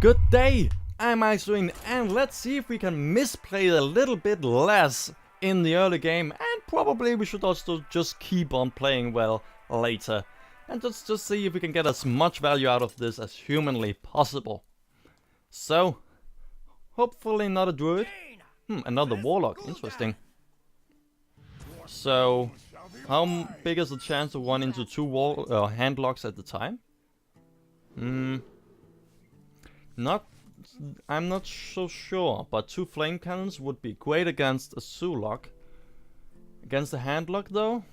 Good day, I'm Icewind, and let's see if we can misplay a little bit less in the early game, and probably we should also just keep on playing well later. And just see if we can get as much value out of this as humanly possible. So, hopefully not a druid. Another warlock, interesting. So, how big is the chance to run into two hand locks at the time? I'm not so sure, but two flame cannons would be great against a Zoolock. Against a handlock though?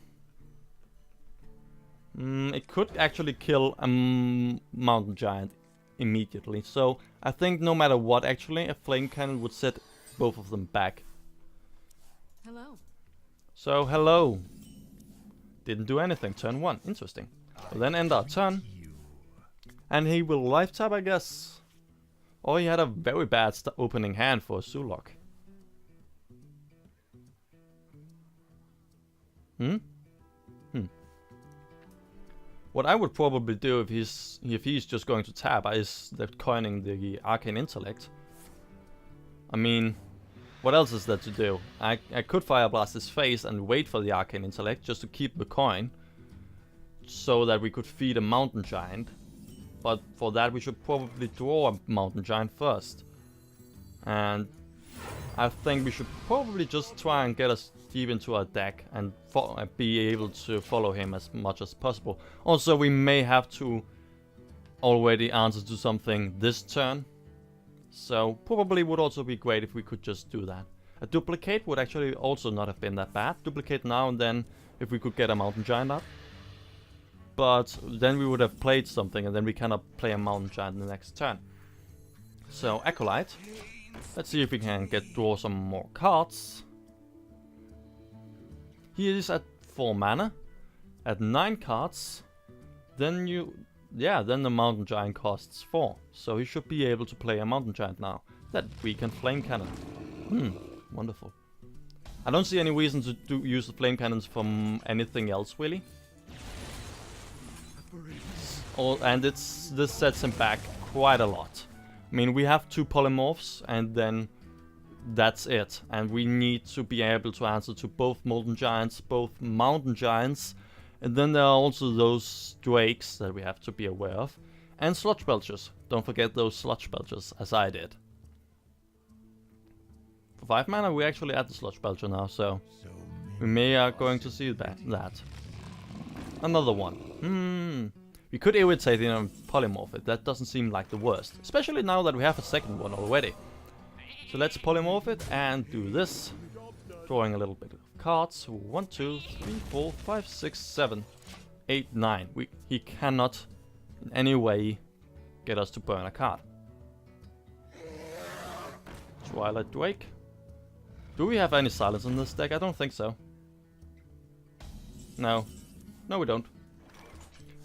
It could actually kill a mountain giant immediately, so I think no matter what, actually, a flame cannon would set both of them back. Hello. So, hello. Didn't do anything, turn 1, interesting. We'll then end our turn. And he will life tap, I guess. Or he had a very bad opening hand for a Zoolock. What I would probably do if he's just going to tap is coining the Arcane Intellect. I mean, what else is there to do? I could Fire Blast his face and wait for the Arcane Intellect just to keep the coin, so that we could feed a Mountain Giant. But for that we should probably draw a Mountain Giant first. And I think we should probably just try and get us deep into our deck and be able to follow him as much as possible. Also, we may have to already answer to something this turn. So probably would also be great if we could just do that. A duplicate would actually also not have been that bad. Duplicate now and then if we could get a Mountain Giant up. But then we would have played something and then we cannot play a Mountain Giant in the next turn. So Acolyte. Let's see if we can draw some more cards. He is at 4 mana. At 9 cards. Then then the Mountain Giant costs 4. So he should be able to play a Mountain Giant now. That we can Flame Cannon. Wonderful. I don't see any reason to use the Flame Cannons from anything else really. And this sets him back quite a lot. I mean, we have 2 polymorphs and then that's it. And we need to be able to answer to both Molten Giants, both Mountain Giants. And then there are also those Drakes that we have to be aware of. And Sludge Belchers. Don't forget those Sludge Belchers, as I did. For 5 mana we actually add the Sludge Belcher now, so we may are going to see that. Another one. We could irritate him and polymorph it. That doesn't seem like the worst. Especially now that we have a second one already. So let's polymorph it and do this. Drawing a little bit of cards. 1, 2, 3, 4, 5, 6, 7, 8, 9. He cannot in any way get us to burn a card. Twilight Drake. Do we have any silence in this deck? I don't think so. No. No, we don't.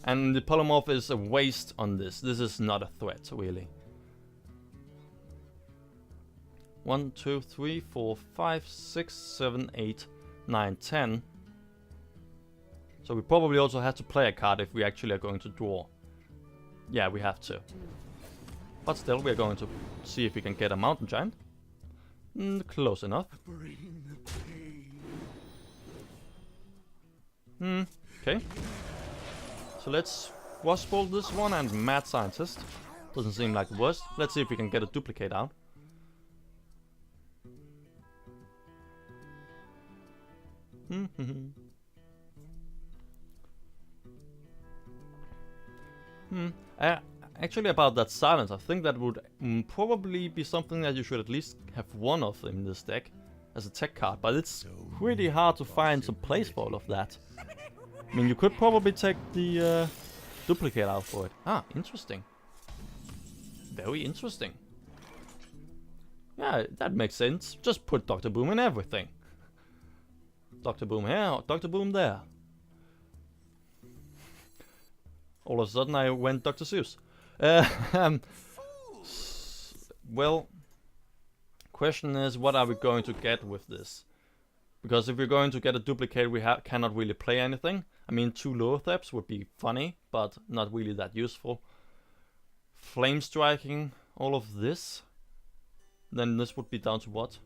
And the polymorph is a waste on this. This is not a threat, really. 1, 2, 3, 4, 5, 6, 7, 8, 9, 10. So we probably also have to play a card if we actually are going to draw. Yeah, we have to. But still, we are going to see if we can get a Mountain Giant. Close enough. Okay. So let's Frostbolt this one and Mad Scientist. Doesn't seem like the worst. Let's see if we can get a duplicate out. Actually, about that silence, I think that would probably be something that you should at least have one of in this deck as a tech card, but it's pretty hard to find some place for all of that. I mean, you could probably take the duplicate out for it. Ah, interesting. Very interesting. Yeah, that makes sense. Just put Dr. Boom in everything. Dr. Boom here, Dr. Boom there. All of a sudden I went Dr. Seuss. Well, question is, what are we going to get with this? Because if we're going to get a duplicate, we cannot really play anything. I mean, 2 Loathraps would be funny, but not really that useful. Flame striking all of this, then this would be down to what?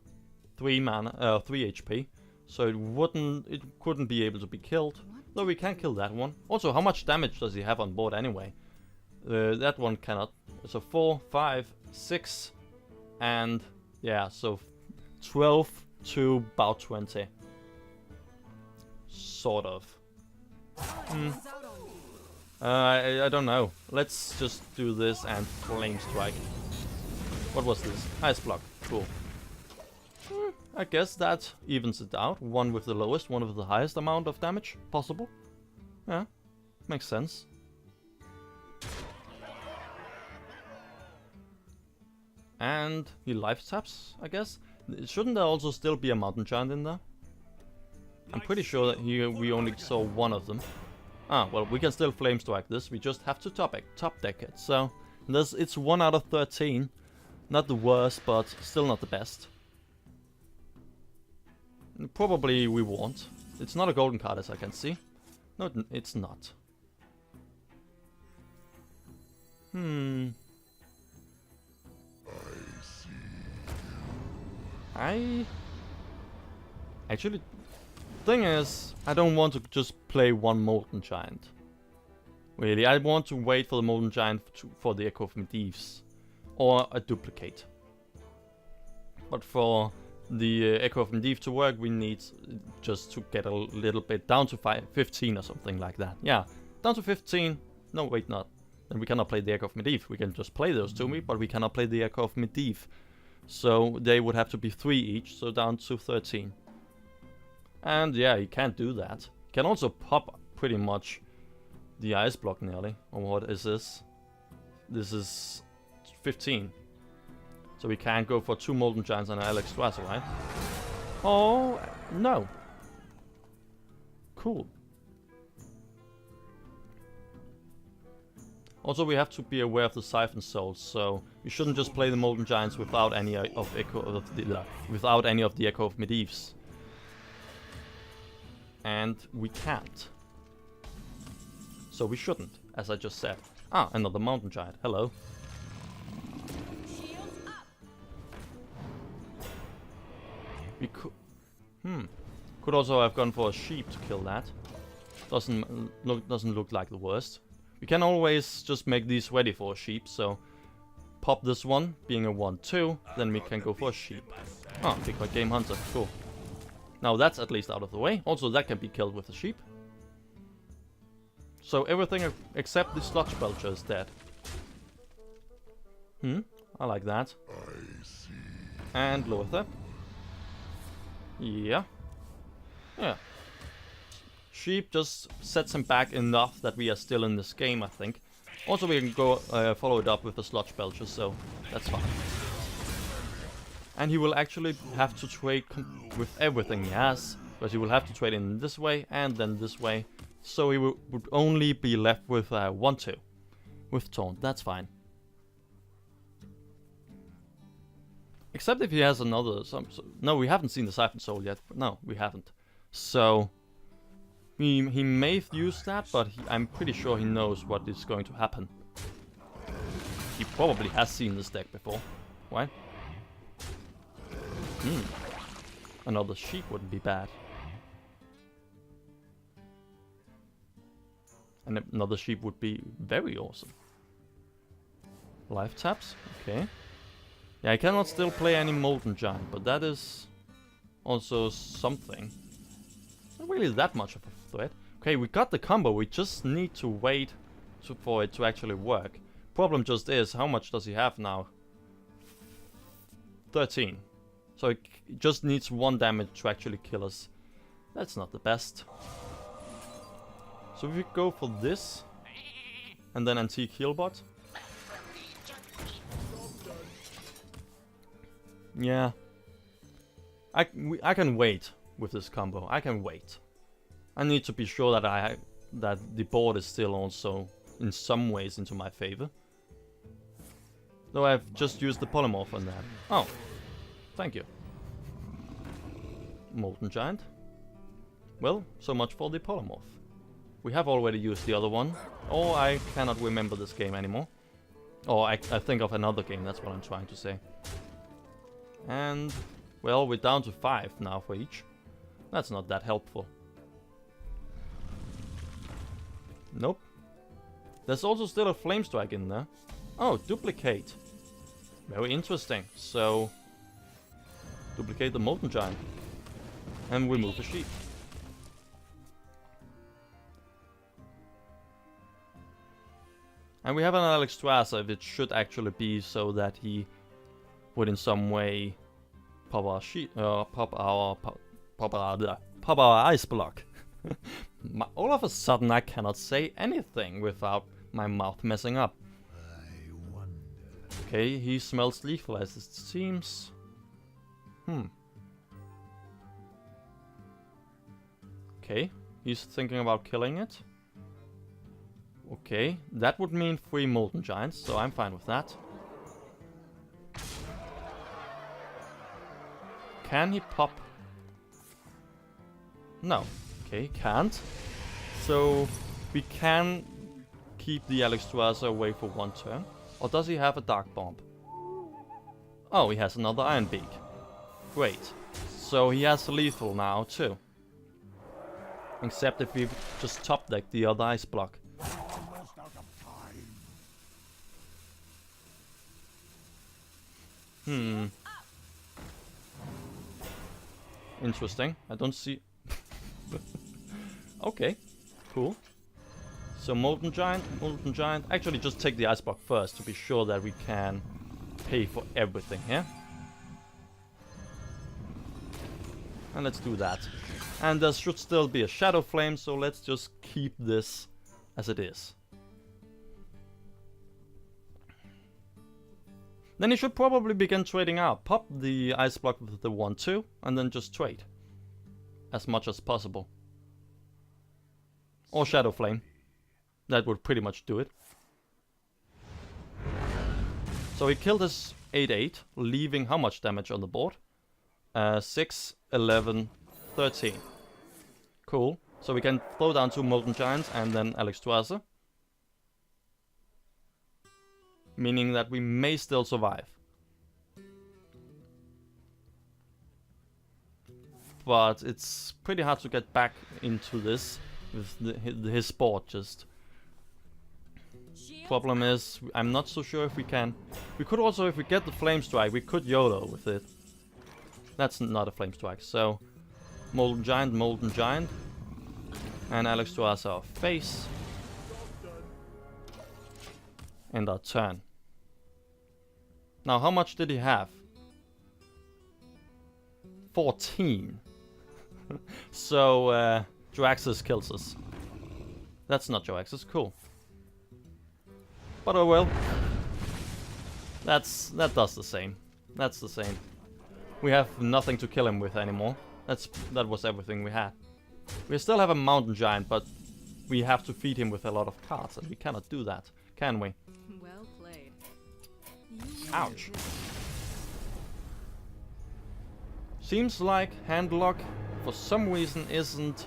3 HP. So it couldn't be able to be killed. Though we can kill that one. Also, how much damage does he have on board anyway? That one cannot. So 4, 5, 6, and yeah, so 12 to about 20. Sort of. I don't know. Let's just do this and flame strike. What was this? Ice block. Cool. I guess that evens it out. One with the lowest, one with the highest amount of damage possible. Yeah, makes sense. And he life taps, I guess. Shouldn't there also still be a mountain giant in there? I'm pretty sure that here we only saw one of them. Ah, well, we can still flame strike this. We just have to top deck it. So it's 1 out of 13. Not the worst, but still not the best. Probably we won't. It's not a golden card, as I can see. No, it's not. Actually, thing is, I don't want to just play one Molten Giant. Really, I want to wait for the Molten Giant for the Echo of Medivh's. Or a duplicate. But for the Echo of Medivh to work, we need just to get a little bit down to 15 or something like that. Yeah, down to 15. No, wait, not. Then we cannot play the Echo of Medivh. We can just play those two, but we cannot play the Echo of Medivh. So they would have to be 3 each, so down to 13. And yeah, he can't do that. He can also pop pretty much the ice block nearly. Or what is this? This is 15. So we can't go for 2 Molten Giants and Alex Strasser, right? Oh, no. Cool. Also, we have to be aware of the Siphon Souls, so we shouldn't just play the Molten Giants without any of the Echo of Medivh's. And we can't. So we shouldn't, as I just said. Ah, another Mountain Giant. Hello. We could also have gone for a sheep to kill that. Doesn't look like the worst. We can always just make these ready for a sheep, so pop this one, being a 1-2, then we can go for a sheep. Ah, Big White Game Hunter, cool. Now that's at least out of the way. Also, that can be killed with a sheep. So everything except the Sludge Belcher is dead. I like that. And Lothar. Yeah. Sheep just sets him back enough that we are still in this game, I think. Also, we can go follow it up with the Sludge Belcher, so that's fine. And he will actually have to trade with everything he has, because he will have to trade in this way and then this way. So he would only be left with 1-2 with Taunt. That's fine. Except if he has another... no, we haven't seen the Siphon Soul yet. No, we haven't. So he may use that, but I'm pretty sure he knows what is going to happen. He probably has seen this deck before, right? Another sheep wouldn't be bad. And another sheep would be very awesome. Life taps, okay. Yeah, I cannot still play any Molten Giant, but that is also something. Not really that much of a threat. Okay, we got the combo, we just need to wait for it to actually work. Problem just is, how much does he have now? 13. So it just needs 1 damage to actually kill us. That's not the best. So if we go for this, and then Antique Healbot. Yeah. I can wait with this combo. I can wait. I need to be sure that that the board is still also in some ways into my favor. Though I've just used the polymorph on that. Oh, thank you. Molten Giant. Well, so much for the polymorph. We have already used the other one. Or I cannot remember this game anymore. Or I think of another game, that's what I'm trying to say. And, well, we're down to 5 now for each. That's not that helpful. Nope. There's also still a flame strike in there. Oh, duplicate. Very interesting. So, duplicate the Molten Giant. And remove the sheep. And we have an Alexstrasza, which should actually be so that he would in some way pop our sheet, pop our ice block. All of a sudden I cannot say anything without my mouth messing up. Okay, he smells lethal as it seems. Okay, he's thinking about killing it. Okay, that would mean 3 Molten Giants, so I'm fine with that. Can he pop? No. Okay, can't. So we can keep the Alexstrasza away for 1 turn. Or does he have a Dark Bomb? Oh, he has another Iron Beak. Great. So he has lethal now too. Except if we just top deck the other ice block. Interesting. I don't see... Okay. Cool. So Molten Giant, Molten Giant. Actually, just take the ice block first to be sure that we can pay for everything here. And let's do that. And there should still be a Shadow Flame, so let's just keep this as it is. Then he should probably begin trading out. Pop the ice block with the 1-2 and then just trade. As much as possible. Or Shadow Flame. That would pretty much do it. So he killed his 8-8, leaving how much damage on the board? 6, 11, 13. Cool. So we can throw down 2 Molten Giants and then Alexstrasza. Meaning that we may still survive. But it's pretty hard to get back into this with his board just. Problem is, I'm not so sure if we can. We could also, if we get the Flame Strike, we could YOLO with it. That's not a Flame Strike, so Molten Giant, and Alexstrasza our face. End our turn. Now, how much did he have? 14. So, Joaxis kills us. That's not Joaxis, cool. But oh well. That does the same. That's the same. We have nothing to kill him with anymore. That was everything we had. We still have a Mountain Giant, but we have to feed him with a lot of cards, and we cannot do that, can we? Well played. Ouch. Seems like Handlock for some reason isn't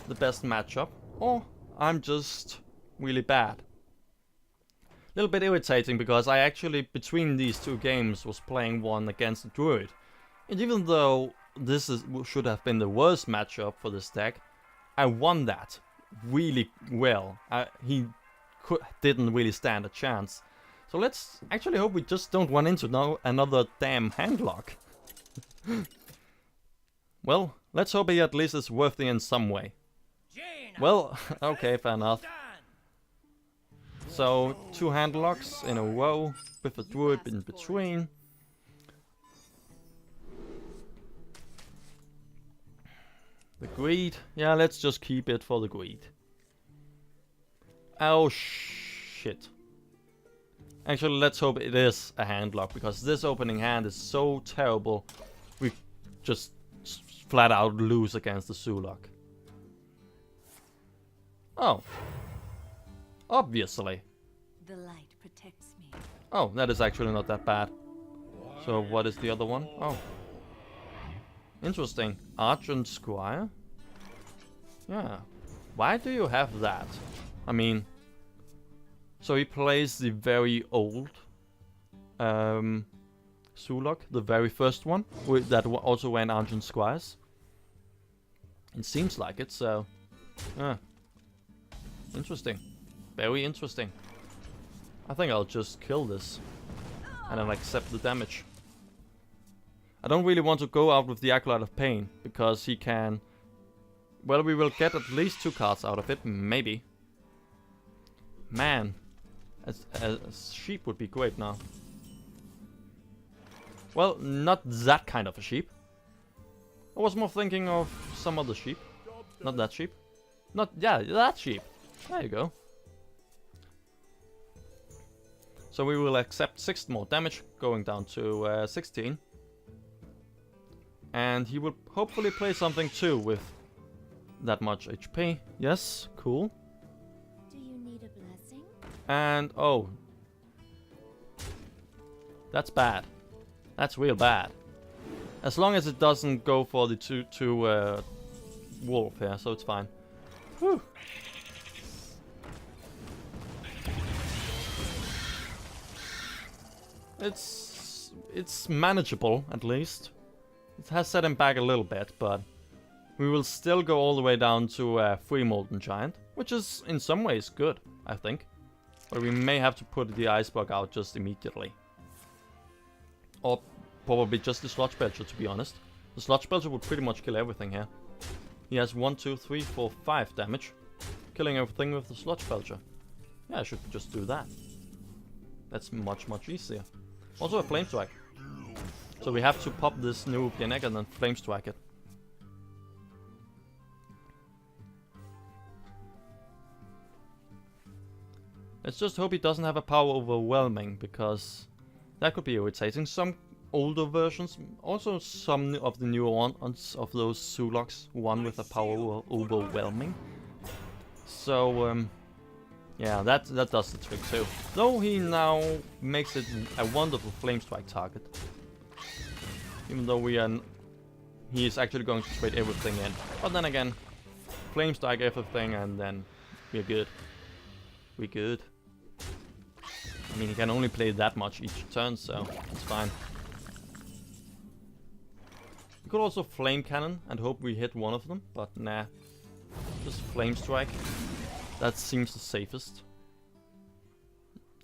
the best matchup, or I'm just really bad. Little bit irritating because I actually, between these 2 games, was playing one against the Druid. And even though this should have been the worst matchup for this deck, I won that really well. He didn't really stand a chance. So let's actually hope we just don't run into another damn Handlock. Well, let's hope he at least is worthy in some way. Well, okay, fair enough. So, 2 Handlocks in a row, with a Druid in between. The Greed, yeah, let's just keep it for the Greed. Oh shit. Actually, let's hope it is a Handlock, because this opening hand is so terrible. We just flat out lose against the Zoolock. Oh. Obviously. The light protects me. Oh, that is actually not that bad. So what is the other one? Oh. Interesting. Argent Squire? Yeah. Why do you have that? I mean, So he plays the very old Zulok, the very first one, that also went Argent Squires. It seems like it, so... interesting. Very interesting. I think I'll just kill this. And then accept the damage. I don't really want to go out with the Acolyte of Pain, because he can... Well, we will get at least 2 cards out of it, maybe. Man. A sheep would be great now. Well, not that kind of a sheep. I was more thinking of some other sheep. Not that sheep. Yeah, that sheep. There you go. So we will accept 6 more damage, going down to 16. And he will hopefully play something too with that much HP. Yes, cool. Do you need a blessing? And, oh. That's bad. That's real bad. As long as it doesn't go for the two wolf here, so it's fine. Whew. It's manageable, at least. It has set him back a little bit, but we will still go all the way down to 3 Molten Giant, which is in some ways good, I think. But we may have to put the Ice Block out just immediately. Or probably just the Sludge Belcher, to be honest. The Sludge Belcher would pretty much kill everything here. He has 1, 2, 3, 4, 5 damage. Killing everything with the Sludge Belcher. Yeah, I should just do that. That's much, much easier. Also a Flame Strike. So we have to pop this new Egg and then Flame Strike it. Let's just hope he doesn't have a power overwhelming, because that could be irritating. Some older versions, also some of the newer ones of those Zuloks, one with a power overwhelming. So yeah, that does the trick too. Though he now makes it a wonderful Flame Strike target. Even though he is actually going to trade everything in. But then again, Flame Strike everything and then we're good. We're good. I mean, he can only play that much each turn, so it's fine. We could also Flame Cannon and hope we hit one of them, but nah. Just Flame Strike. That seems the safest.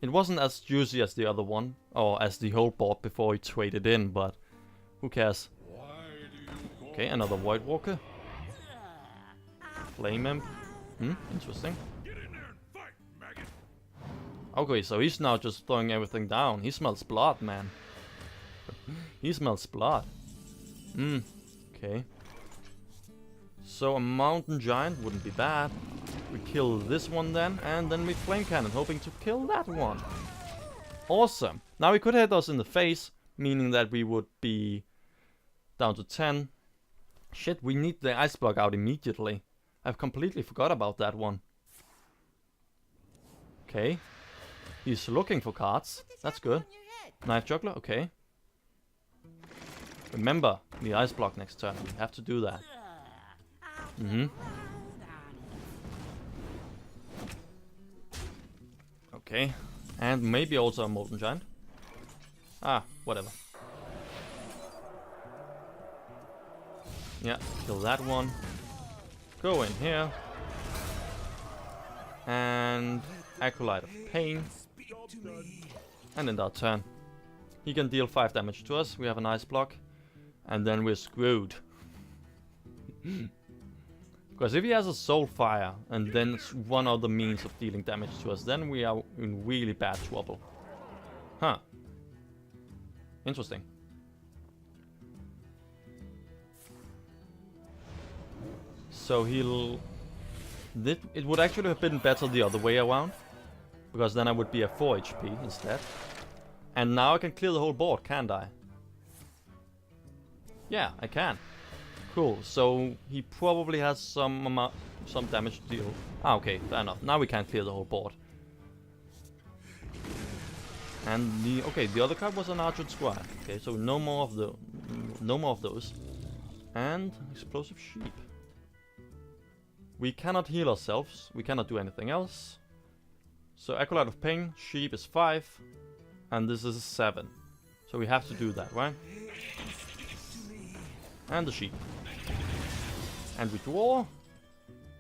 It wasn't as juicy as the other one, or as the whole board before he traded in, but who cares? Okay, another Void Walker. Flame Imp. Interesting. Okay, so he's now just throwing everything down. He smells blood, man. He smells blood. Okay. So a Mountain Giant wouldn't be bad. We kill this one then, and then we Flame Cannon, hoping to kill that one. Awesome. Now he could hit us in the face, meaning that we would be down to 10. Shit, we need the Ice Block out immediately. I've completely forgot about that one. Okay. He's looking for cards. That's good. Knife Juggler, okay. Remember, the Ice Block next turn. We have to do that. Okay. And maybe also a Molten Giant. Ah, whatever. Yeah, kill that one. Go in here. And Acolyte of Pain. And in our turn. He can deal 5 damage to us. We have an Ice Block. And then we're screwed. Because if he has a Soulfire and then it's one other means of dealing damage to us, then we are in really bad trouble. Huh. Interesting. So he'll... It would actually have been better the other way around. Because then I would be at 4 HP instead. And now I can clear the whole board, can't I? Yeah, I can. Cool, so he probably has some damage to deal. Ah, okay, fair enough. Now we can clear the whole board. And the other card was an Argent Squire. Okay, so no more of those. And Explosive Sheep. We cannot heal ourselves. We cannot do anything else. So Acolyte of Pain, sheep is 5, and this is a 7. So we have to do that, right? And the sheep. And we draw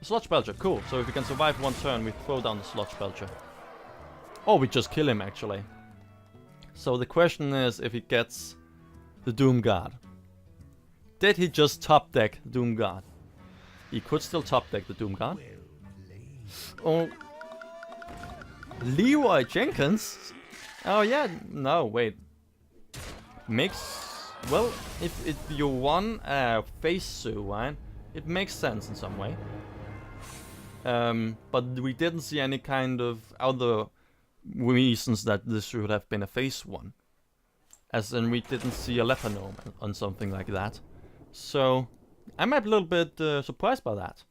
a Sludge Belcher, cool. So if we can survive one turn, we throw down the Sludge Belcher. Or we just kill him, actually. So the question is if he gets the Doom Guard. Did he just top deck Doom Guard? He could still top deck the Doom Guard. Oh, Leroy Jenkins? Oh yeah, no, wait. Makes, well, if you won a face zoo, right? It makes sense in some way. But we didn't see any kind of other reasons that this should have been a face one. As in, we didn't see a leper gnome on something like that. So, I'm a little bit surprised by that.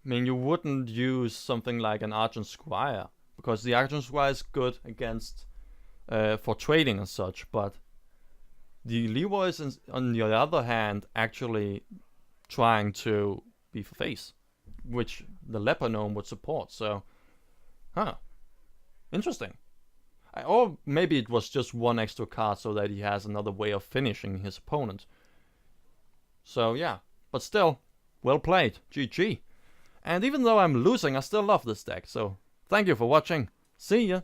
I mean, you wouldn't use something like an Argent Squire, because the Argent Squire is good against, for trading and such, but the Leroy is, on the other hand, actually trying to be for face, which the Leper Gnome would support, so, interesting. Or maybe it was just one extra card so that he has another way of finishing his opponent. So yeah, but still, well played, GG. And even though I'm losing, I still love this deck, so thank you for watching. See ya!